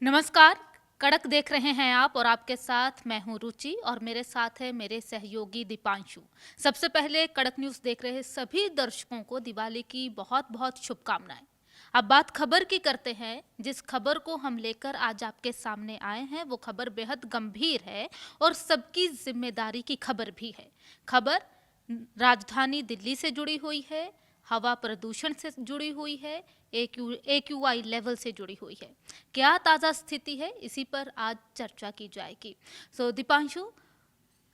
नमस्कार। कड़क देख रहे हैं आप और आपके साथ मैं हूं रुचि और मेरे साथ है मेरे सहयोगी दीपांशु। सबसे पहले कड़क न्यूज़ देख रहे सभी दर्शकों को दिवाली की बहुत बहुत शुभकामनाएं। अब बात खबर की करते हैं। जिस खबर को हम लेकर आज आपके सामने आए हैं वो खबर बेहद गंभीर है और सबकी जिम्मेदारी की खबर भी है। खबर राजधानी दिल्ली से जुड़ी हुई है, हवा प्रदूषण से जुड़ी हुई है, AQI लेवल से जुड़ी हुई है। क्या ताज़ा स्थिति है, इसी पर आज चर्चा की जाएगी। दीपांशु,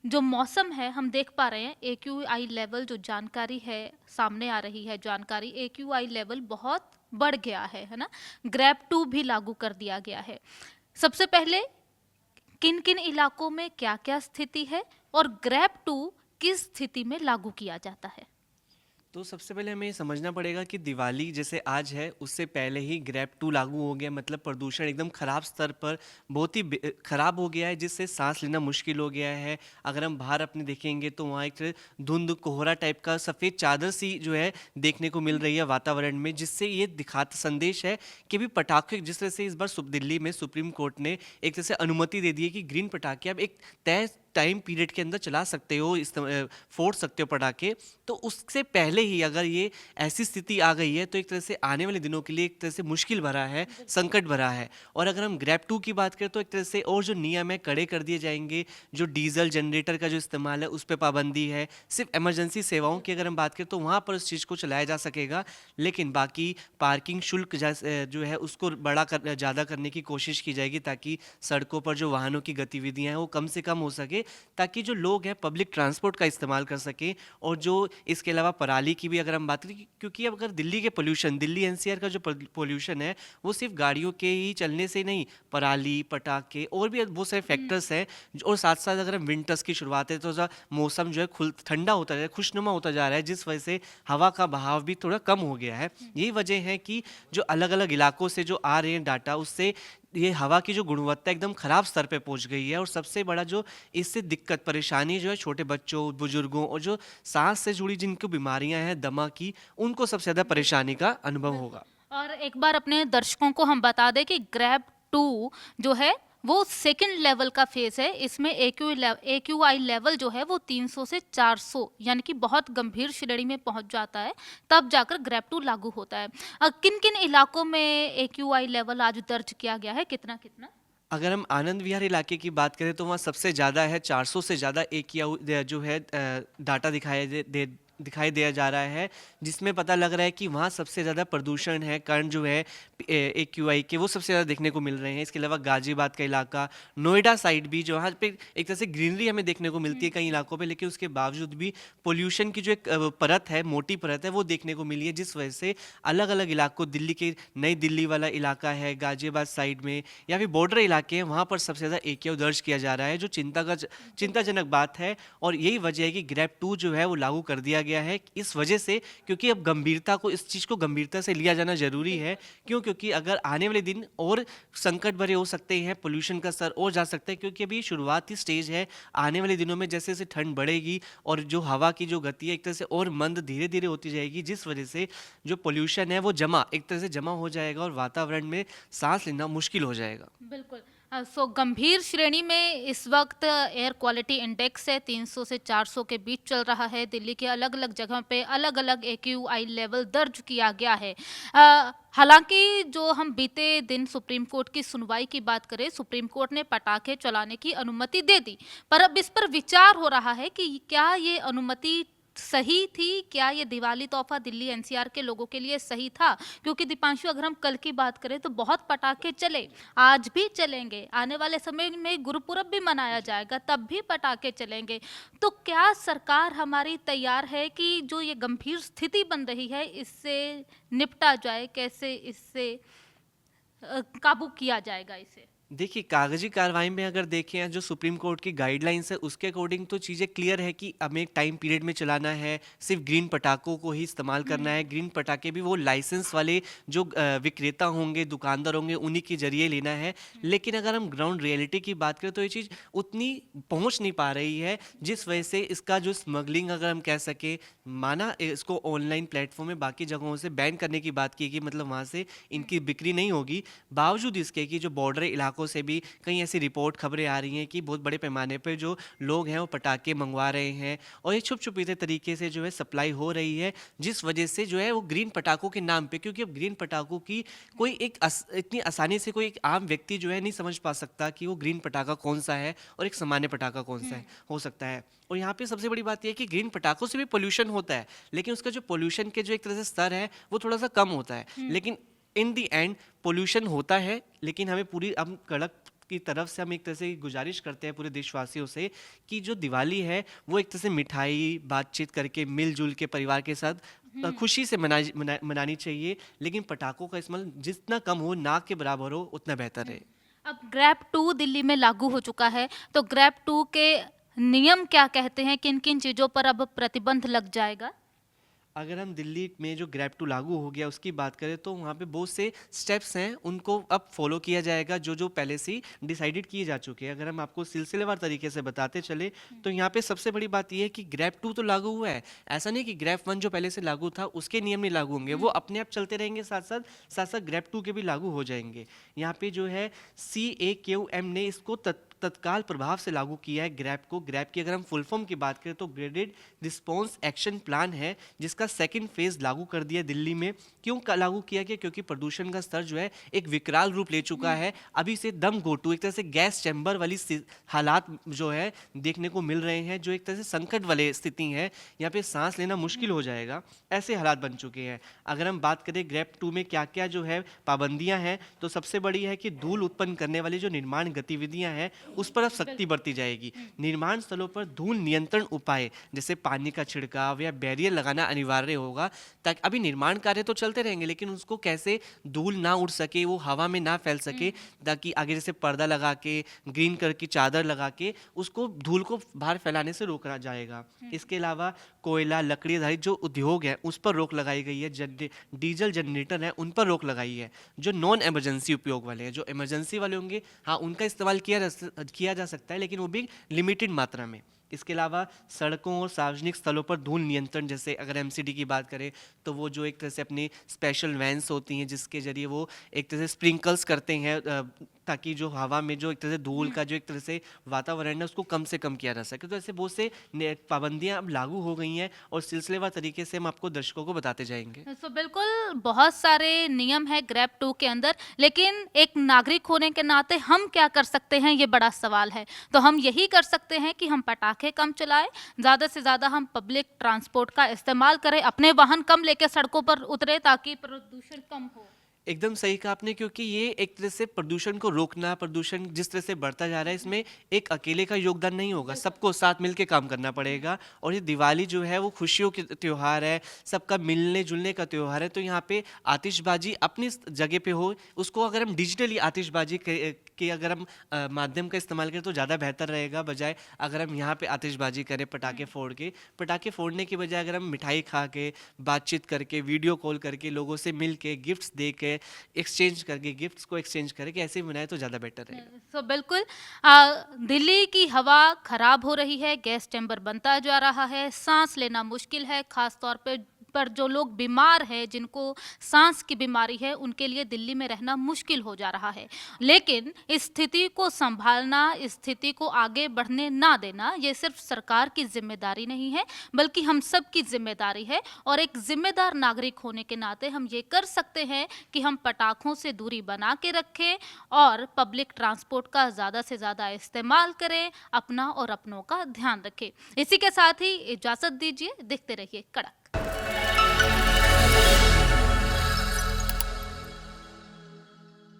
जो मौसम है हम देख पा रहे हैं AQI लेवल, जो जानकारी है सामने आ रही है, जानकारी AQI लेवल बहुत बढ़ गया है ना। ग्रैब 2 भी लागू कर दिया गया है। सबसे पहले किन किन इलाकों में क्या क्या स्थिति है और ग्रैब 2 किस स्थिति में लागू किया जाता है? तो सबसे पहले हमें ये समझना पड़ेगा कि दिवाली जैसे आज है उससे पहले ही ग्रैब 2 लागू हो गया। मतलब प्रदूषण एकदम खराब स्तर पर बहुत ही खराब हो गया है, जिससे सांस लेना मुश्किल हो गया है। अगर हम बाहर अपने देखेंगे तो वहाँ एक धुंध कोहरा टाइप का सफ़ेद चादर सी जो है देखने को मिल रही है वातावरण में, जिससे ये दिखाता संदेश है कि भी पटाखे जिस तरह से इस बार दिल्ली में सुप्रीम कोर्ट ने एक तरह से अनुमति दे दी है कि ग्रीन पटाखे अब एक तय टाइम पीरियड के अंदर चला सकते हो, फोड़ सकते हो पटाखे। तो उससे पहले ही अगर ये ऐसी स्थिति आ गई है तो एक तरह से आने वाले दिनों के लिए एक तरह से मुश्किल भरा है, संकट भरा है। और अगर हम ग्रैब 2 की बात करें तो एक तरह से और जो नियम है कड़े कर दिए जाएंगे। जो डीजल जनरेटर का जो इस्तेमाल है उस पर पाबंदी है। सिर्फ इमरजेंसी सेवाओं की अगर हम बात करें तो वहाँ पर उस चीज़ को चलाया जा सकेगा, लेकिन बाकी पार्किंग शुल्क जो है उसको ज़्यादा करने की कोशिश की जाएगी, ताकि सड़कों पर जो वाहनों की गतिविधियाँ हैं वो कम से कम हो सके, ताकि जो लोग हैं पब्लिक ट्रांसपोर्ट का इस्तेमाल कर सकें। और जो इसके अलावा पराली की भी अगर हम बात करें, क्योंकि अब अगर दिल्ली NCR का जो पोल्यूशन है वो सिर्फ गाड़ियों के ही चलने से नहीं, पराली, पटाखे और भी बहुत सारे फैक्टर्स हैं। और साथ साथ अगर हम विंटर्स की शुरुआत है तो मौसम जो है ठंडा होता जा रहा है, खुशनुमा होता जा रहा है, जिस वजह से हवा का बहाव भी थोड़ा कम हो गया है। यही वजह है कि जो अलग अलग इलाकों से जो आ रहे हैं डाटा, उससे ये हवा की जो गुणवत्ता एकदम खराब स्तर पे पहुंच गई है। और सबसे बड़ा जो इससे दिक्कत परेशानी जो है छोटे बच्चों, बुजुर्गों और जो सांस से जुड़ी जिनको बीमारियां हैं दमा की, उनको सबसे ज़्यादा परेशानी का अनुभव बिल्कुल। होगा। और एक बार अपने दर्शकों को हम बता दें कि ग्रैब 2 जो है वो सेकंड लेवल का फेज है। इसमें AQI लेवल जो है वो 300 से 400 यानी कि बहुत गंभीर श्रेणी में पहुंच जाता है, तब जाकर ग्रैब 2 लागू होता है। किन किन इलाकों में AQI लेवल आज दर्ज किया गया है, कितना कितना? अगर हम आनंद विहार इलाके की बात करें तो वहाँ सबसे ज़्यादा है, 400 से ज़्यादा एक या जो है डाटा दिखाई दिया जा रहा है, जिसमें पता लग रहा है कि वहाँ सबसे ज़्यादा प्रदूषण है, कण जो है AQI के वो सबसे ज़्यादा देखने को मिल रहे हैं। इसके अलावा गाजियाबाद का इलाका, नोएडा साइड भी जो वहाँ पे एक तरह से ग्रीनरी हमें देखने को मिलती है कई इलाकों पे, लेकिन उसके बावजूद भी पोल्यूशन की जो एक परत है, मोटी परत है, वो देखने को मिली है, जिस वजह से अलग अलग इलाकों, दिल्ली के नई दिल्ली वाला इलाका है, गाजियाबाद साइड में या फिर बॉर्डर इलाके हैं, वहाँ पर सबसे ज़्यादा AQI दर्ज किया जा रहा है, जो चिंताजनक बात है। और यही वजह है कि ग्रैब 2 जो है वो लागू कर दिया गया है, इस वजह से क्योंकि अब इस चीज़ को गंभीरता से लिया जाना ज़रूरी है। क्यों? क्योंकि अगर आने वाले दिन और संकट भरे हो सकते हैं, पोल्यूशन का स्तर और जा सकता है, क्योंकि अभी शुरुआती स्टेज है। आने वाले दिनों में जैसे जैसे ठंड बढ़ेगी और जो हवा की जो गति है एक तरह से और मंद धीरे धीरे होती जाएगी, जिस वजह से जो पोल्यूशन है वो एक तरह से जमा हो जाएगा और वातावरण में सांस लेना मुश्किल हो जाएगा। बिल्कुल। गंभीर श्रेणी में इस वक्त एयर क्वालिटी इंडेक्स है 300 से 400 के बीच चल रहा है। दिल्ली के अलग अलग जगह पे अलग अलग AQI लेवल दर्ज किया गया है। हालांकि जो हम बीते दिन सुप्रीम कोर्ट की सुनवाई की बात करें, सुप्रीम कोर्ट ने पटाखे चलाने की अनुमति दे दी, पर अब इस पर विचार हो रहा है कि क्या ये अनुमति सही थी, क्या ये दिवाली तोहफा दिल्ली NCR के लोगों के लिए सही था? क्योंकि दीपांशु, अगर हम कल की बात करें तो बहुत पटाखे चले, आज भी चलेंगे, आने वाले समय में गुरुपुरब भी मनाया जाएगा, तब भी पटाखे चलेंगे। तो क्या सरकार हमारी तैयार है कि जो ये गंभीर स्थिति बन रही है इससे निपटा जाए? कैसे इससे काबू किया जाएगा इसे? देखिए, कागज़ी कार्रवाई में अगर देखें जो सुप्रीम कोर्ट की गाइडलाइंस है उसके अकॉर्डिंग तो चीज़ें क्लियर है कि हमें एक टाइम पीरियड में चलाना है, सिर्फ़ ग्रीन पटाखों को ही इस्तेमाल करना है। ग्रीन पटाखे भी वो लाइसेंस वाले जो विक्रेता होंगे, दुकानदार होंगे उन्हीं के ज़रिए लेना है। लेकिन अगर हम ग्राउंड रियलिटी की बात करें तो ये चीज़ उतनी पहुँच नहीं पा रही है, जिस वजह से इसका जो स्मगलिंग अगर हम कह सकें, माना इसको ऑनलाइन प्लेटफ़ॉर्म में बाकी जगहों से बैन करने की बात की कि मतलब वहाँ से इनकी बिक्री नहीं होगी। बावजूद इसके कि जो बॉर्डर इलाकों से भी कई ऐसी रिपोर्ट खबरें आ रही हैं कि बहुत बड़े पैमाने पर जो लोग हैं वो पटाखे मंगवा रहे हैं और ये छुप-छुपीते तरीके से जो है सप्लाई हो रही है, जिस वजह से जो है वो ग्रीन पटाखों के नाम पे, क्योंकि अब ग्रीन पटाखों की कोई इतनी आसानी से कोई एक आम व्यक्ति जो है नहीं समझ पा सकता कि वो ग्रीन पटाखा कौन-सा है और एक सामान्य पटाखा कौन-सा है हो सकता है। और यहाँ पे सबसे बड़ी बात ये है कि ग्रीन पटाखों से भी पॉल्यूशन होता है, लेकिन उसका जो पॉल्यूशन के जो एक तरह से स्तर है वो थोड़ा-सा कम होता है। लेकिन इन द एंड पोल्यूशन होता है, लेकिन हमें पूरी हम कड़क की तरफ से हम एक तरह से गुजारिश करते हैं पूरे देशवासियों से कि जो दिवाली है वो एक तरह से मिठाई बातचीत करके मिलजुल के परिवार के साथ खुशी से मनानी चाहिए, लेकिन पटाखों का इस्तेमाल जितना कम हो, ना के बराबर हो, उतना बेहतर है। अब ग्रैब 2 दिल्ली में लागू हो चुका है, तो ग्रैब 2 के नियम क्या कहते हैं? किन-किन चीज़ों पर अब प्रतिबंध लग जाएगा? अगर हम दिल्ली में जो ग्रैब 2 लागू हो गया उसकी बात करें तो वहाँ पे बहुत से स्टेप्स हैं, उनको अब फॉलो किया जाएगा जो पहले से ही डिसाइडेड किए जा चुके हैं। अगर हम आपको सिलसिलेवार तरीके से बताते चले तो यहाँ पे सबसे बड़ी बात ये है कि ग्रैब 2 तो लागू हुआ है, ऐसा नहीं कि ग्रैब 1 जो पहले से लागू था उसके नियम नहीं लागू होंगे, वो अपने आप चलते रहेंगे, साथ साथ ग्रैब 2 के भी लागू हो जाएंगे। यहाँ पे जो है CAQM ने इसको तत्काल प्रभाव से लागू किया है ग्रैब को। ग्रैब की अगर हम फुल फॉर्म की बात करें तो ग्रेडेड रिस्पॉन्स एक्शन प्लान है, जिसका सेकंड फेज लागू कर दिया दिल्ली में। क्यों लागू किया गया? क्योंकि प्रदूषण का स्तर जो है एक विकराल रूप ले चुका है। अभी से दम घोटू एक तरह से गैस चैम्बर वाली हालात जो है देखने को मिल रहे हैं, जो एक तरह से संकट वाले स्थिति है, यहाँ पे सांस लेना मुश्किल हो जाएगा, ऐसे हालात बन चुके हैं। अगर हम बात करें ग्रैब 2 में क्या क्या जो है पाबंदियां हैं, तो सबसे बड़ी है कि धूल उत्पन्न करने वाली जो निर्माण गतिविधियां हैं उस पर अब सख्ती बरती जाएगी। निर्माण स्थलों पर धूल नियंत्रण उपाय जैसे पानी का छिड़काव या बैरियर लगाना अनिवार्य होगा, ताकि अभी निर्माण कार्य तो चलते रहेंगे लेकिन उसको कैसे धूल ना उड़ सके, वो हवा में ना फैल सके, ताकि आगे जैसे पर्दा लगा के ग्रीन कलर की चादर लगा के उसको धूल को बाहर फैलाने से रोका जाएगा। इसके अलावा कोयला लकड़ी आधारित जो उद्योग है उस पर रोक लगाई गई है, डीजल जनरेटर है उन पर रोक लगाई है। जो नॉन इमरजेंसी उपयोग वाले हैं, जो इमरजेंसी वाले होंगे हाँ उनका इस्तेमाल किया जा सकता है, लेकिन वो भी लिमिटेड मात्रा में। इसके अलावा सड़कों और सार्वजनिक स्थलों पर धूल नियंत्रण, जैसे अगर एमसीडी की बात करें तो वो जो एक तरह से अपनी स्पेशल वैन्स होती हैं जिसके जरिए वो एक तरह से स्प्रिंकल्स करते हैं, ताकि जो हवा में जो एक तरह से धूल का जो एक तरह से वातावरण है उसको कम से कम किया जा सके। तो ऐसे बहुत से पाबंदियां अब लागू हो गई हैं और सिलसिलेवार तरीके से हम आपको दर्शकों को बताते जाएंगे। तो बिल्कुल बहुत सारे नियम है ग्रैब 2 के अंदर, लेकिन एक नागरिक होने के नाते हम क्या कर सकते हैं, ये बड़ा सवाल है। तो हम यही कर सकते हैं कि हम पटाखे कम चलाएं, ज़्यादा से ज़्यादा हम पब्लिक ट्रांसपोर्ट का इस्तेमाल करें, अपने वाहन कम लेकर सड़कों पर उतरे ताकि प्रदूषण कम हो। एकदम सही कहा आपने, क्योंकि ये एक तरह से प्रदूषण को रोकना, प्रदूषण जिस तरह से बढ़ता जा रहा है इसमें एक अकेले का योगदान नहीं होगा, सबको साथ मिलके काम करना पड़ेगा। और ये दिवाली जो है वो खुशियों की त्योहार है, सबका मिलने जुलने का त्योहार है। तो यहाँ पे आतिशबाजी अपनी जगह पे हो, उसको अगर हम डिजिटली आतिशबाजी के अगर हम माध्यम का इस्तेमाल करें तो ज़्यादा बेहतर रहेगा, बजाय अगर हम यहाँ पे आतिशबाजी करें पटाखे फोड़ के। पटाखे फोड़ने की बजाय अगर हम मिठाई खा के, बातचीत करके, वीडियो कॉल करके, लोगों से मिल के, गिफ्ट्स दे के, एक्सचेंज करके, गिफ्ट्स को एक्सचेंज करके ऐसे मनाए तो ज़्यादा बेटर रहेगा। तो बिल्कुल दिल्ली की हवा खराब हो रही है, गैस चैम्बर बनता जा रहा है, सांस लेना मुश्किल है, खास तौर पे पर जो लोग बीमार हैं, जिनको सांस की बीमारी है, उनके लिए दिल्ली में रहना मुश्किल हो जा रहा है। लेकिन इस स्थिति को संभालना, इस स्थिति को आगे बढ़ने ना देना, ये सिर्फ सरकार की जिम्मेदारी नहीं है, बल्कि हम सब की जिम्मेदारी है। और एक जिम्मेदार नागरिक होने के नाते हम ये कर सकते हैं कि हम पटाखों से दूरी बना के रखें और पब्लिक ट्रांसपोर्ट का ज़्यादा से ज़्यादा इस्तेमाल करें, अपना और अपनों का ध्यान रखें। इसी के साथ ही इजाज़त दीजिए, देखते रहिए कड़क।